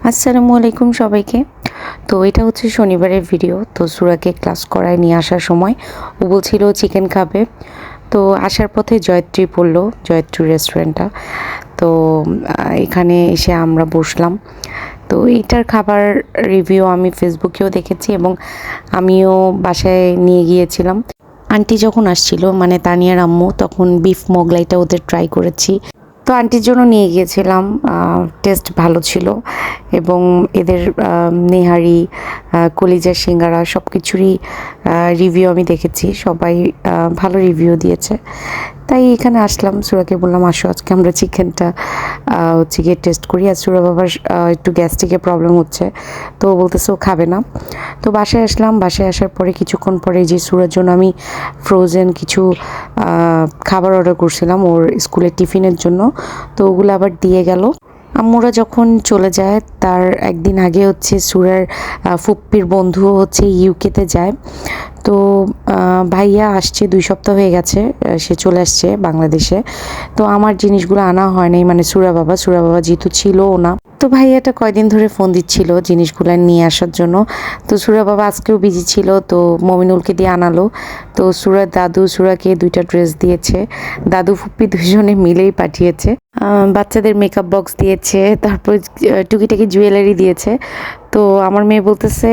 আসসালামু আলাইকুম সবাইকে। তো এটা হচ্ছে শনিবারের ভিডিও। তো সুরাকে ক্লাস করায় নিয়ে আসার সময় ও বলছিল চিকেন খাবে। তো আসার পথে জয়ত্রী পড়ল, জয়ত্রী রেস্টুরেন্টটা। তো এখানে এসে আমরা বসলাম। তো এইটার খাবার রিভিউ আমি ফেসবুকেও দেখেছি এবং আমিও বাসায় নিয়ে গিয়েছিলাম। আন্টি যখন আসছিল মানে তানিয়ার আম্মু, তখন বিফ মোগলাইটা ওদের ট্রাই করেছি। তো আন্টির জন্য নিয়ে গিয়েছিলাম, টেস্ট ভালো ছিল এবং এদের নেহারি, কলিজার সিঙ্গারা সব কিছুরই রিভিউ আমি দেখেছি, সবাই ভালো রিভিউ দিয়েছে। তাই এখানে আসলাম, সুরাকে বললাম আসো আজকে আমরা চিকেনটা হচ্ছে গিয়ে টেস্ট করি। আর সুরা বাবার একটু গ্যাস্ট্রিকের প্রবলেম হচ্ছে, তো ও বলতেছে ও খাবে না। তো বাসায় আসলাম, বাসায় আসার পরে কিছুক্ষণ পরে যে সুরার জন্য আমি ফ্রোজেন কিছু খাবার অর্ডার করছিলাম ওর স্কুলের টিফিনের জন্য, তো ওগুলো আবার দিয়ে গেল। আম্মুরা যখন চলে যায় তার একদিন আগে হচ্ছে সুরার ফুপ্পির বন্ধু হচ্ছে ইউকেতে যায়। তো ভাইয়া আসছে 2 সপ্তাহ হয়ে গেছে, সে চলে আসছে বাংলাদেশে। তো আমার জিনিসগুলো আনা হয় নাই, মানে সুরা বাবা যেহেতু ছিলও না। তো ভাইয়াটা কয়দিন ধরে ফোন দিচ্ছিল জিনিসগুলো নিয়ে আসার জন্য। তো সুরা বাবা আজকেও বিজি ছিল, তো মমিনুলকে দিয়ে আনালো। তো সুরার দাদু সুরাকে 2টা ড্রেস দিয়েছে, দাদু ফুপ্পি দুজনে মিলেই পাঠিয়েছে। বাচ্চাদের মেকআপ বক্স দিয়েছে, তারপর টুকিটাকি জুয়েলারি দিয়েছে। তো আমার মেয়ে বলতেছে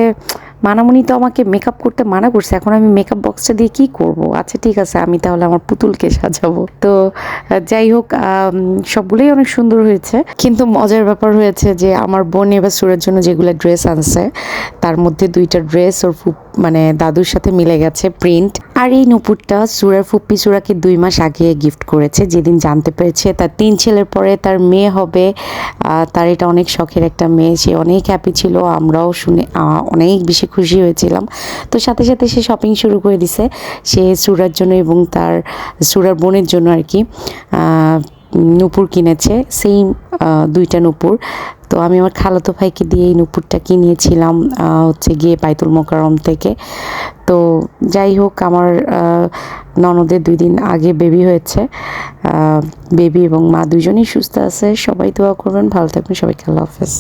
মানামুনি তো আমাকে মেকআপ করতে মানা করছে, এখন আমি মেকআপ বক্সটা দিয়ে কি করব? আচ্ছা ঠিক আছে, আমি তাহলে আমার পুতুলকে সাজাবো। তো যাই হোক, সবগুলোই অনেক সুন্দর হয়েছে, কিন্তু মজার ব্যাপার হয়েছে যে আমার বোন এবার সুরের জন্য যেগুলো ড্রেস আনছে তার মধ্যে 2টা ড্রেস ওর মানে দাদুর সাথে মিলে গেছে প্রিন্ট। আর এই নুপুরটা সুরার ফুপ্পি সুরাকে 2 মাস আগে গিফট করেছে, যেদিন জানতে পেরেছে তার 3 ছেলের পরে তার মেয়ে হবে। তার এটা অনেক শখের একটা মেয়ে, সে অনেক হ্যাপি ছিল, আমরাও শুনে অনেক বেশি খুশি হয়েছিলাম। তো সাথে সাথে সে শপিং শুরু করে দিছে, সে সুরার জন্য এবং তার সুরার বোনের জন্য আর কি নূপুর কিনেছে, সেম 2টা নূপুর। তো আমি আমার খালাতো ভাইকে দিয়ে এই নূপুরটা কিনিয়েছিলাম হচ্ছে গিয়ে বাইতুল মোকাররম থেকে। তো যাই হোক, আমার ননদের 2 দিন আগে বেবি হয়েছে, বেবি এবং মা দুজনেই সুস্থ আছে। সবাই দোয়া করবেন, ভালো থাকবেন সবাইকে, আল্লাহ হাফেজ।